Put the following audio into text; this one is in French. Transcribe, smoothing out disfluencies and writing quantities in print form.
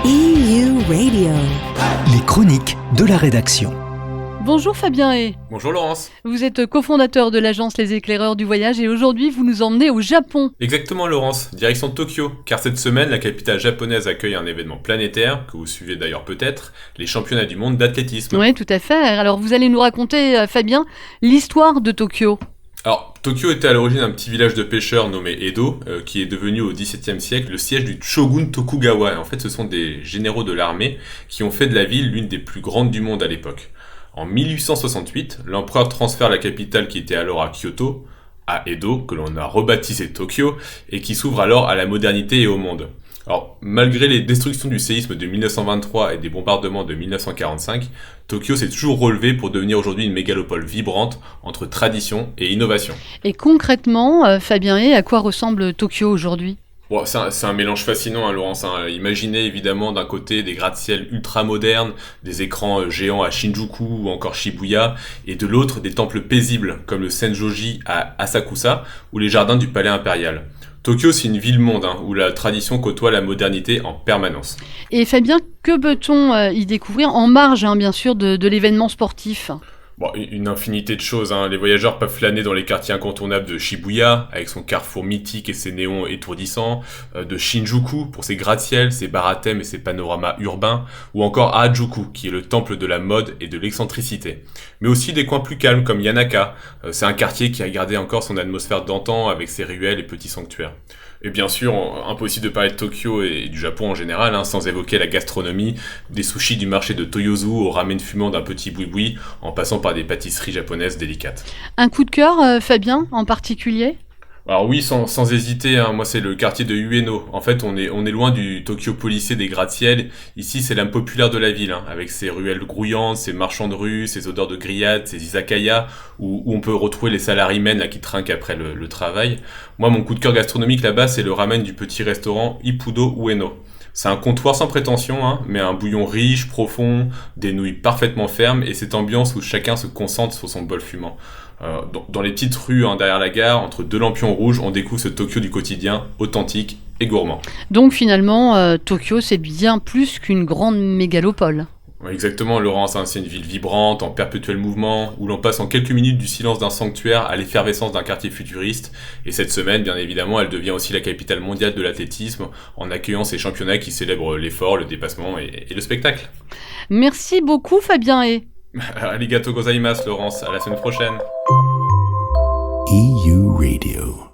EU Radio. Les chroniques de la rédaction. Bonjour Fabien Hay. Bonjour Laurence. Vous êtes cofondateur de l'agence Les Éclaireurs du Voyage et aujourd'hui vous nous emmenez au Japon. Exactement Laurence, direction Tokyo, car cette semaine la capitale japonaise accueille un événement planétaire, que vous suivez d'ailleurs peut-être, les championnats du monde d'athlétisme. Oui, tout à fait. Alors vous allez nous raconter, Fabien, l'histoire de Tokyo. Alors, Tokyo était à l'origine un petit village de pêcheurs nommé Edo, qui est devenu au XVIIe siècle le siège du shogun Tokugawa. En fait, ce sont des généraux de l'armée qui ont fait de la ville l'une des plus grandes du monde à l'époque. En 1868, l'empereur transfère la capitale qui était alors à Kyoto, à Edo, que l'on a rebaptisé Tokyo, et qui s'ouvre alors à la modernité et au monde. Alors, malgré les destructions du séisme de 1923 et des bombardements de 1945, Tokyo s'est toujours relevé pour devenir aujourd'hui une mégalopole vibrante entre tradition et innovation. Et concrètement, Fabien Hay, à quoi ressemble Tokyo aujourd'hui ? Bon, c'est un mélange fascinant, Laurence. Imaginez évidemment d'un côté des gratte-ciel ultra modernes, des écrans géants à Shinjuku ou encore Shibuya, et de l'autre des temples paisibles comme le Senjoji à Asakusa ou les jardins du palais impérial. Tokyo, c'est une ville-monde où la tradition côtoie la modernité en permanence. Et Fabien, que peut-on y découvrir en marge, bien sûr, de l'événement sportif ? Bon, une infinité de choses. Les voyageurs peuvent flâner dans les quartiers incontournables de Shibuya, avec son carrefour mythique et ses néons étourdissants, de Shinjuku pour ses gratte-ciel, ses bars à thème et ses panoramas urbains, ou encore à Harajuku, qui est le temple de la mode et de l'excentricité. Mais aussi des coins plus calmes comme Yanaka, c'est un quartier qui a gardé encore son atmosphère d'antan avec ses ruelles et petits sanctuaires. Et bien sûr, impossible de parler de Tokyo et du Japon en général, sans évoquer la gastronomie, des sushis du marché de Toyozu au ramen fumant d'un petit boui-boui, en passant par des pâtisseries japonaises délicates. Un coup de cœur, Fabien, en particulier ? Alors oui, sans hésiter, moi c'est le quartier de Ueno. En fait, on est loin du Tokyo policé des gratte-ciel. Ici, c'est l'âme populaire de la ville, avec ses ruelles grouillantes, ses marchands de rue, ses odeurs de grillades, ses izakaya, où on peut retrouver les salarymen qui trinquent après le travail. Moi, mon coup de cœur gastronomique là-bas, c'est le ramen du petit restaurant Ippudo Ueno. C'est un comptoir sans prétention, mais un bouillon riche, profond, des nouilles parfaitement fermes et cette ambiance où chacun se concentre sur son bol fumant. Dans les petites rues derrière la gare, entre deux lampions rouges, on découvre ce Tokyo du quotidien, authentique et gourmand. Donc finalement, Tokyo, c'est bien plus qu'une grande mégalopole. Ouais, exactement, Laurence, c'est une ville vibrante, en perpétuel mouvement, où l'on passe en quelques minutes du silence d'un sanctuaire à l'effervescence d'un quartier futuriste. Et cette semaine, bien évidemment, elle devient aussi la capitale mondiale de l'athlétisme, en accueillant ces championnats qui célèbrent l'effort, le dépassement et le spectacle. Merci beaucoup, Fabien Hay. Arigato gozaimasu, Laurence, à la semaine prochaine. EU Radio.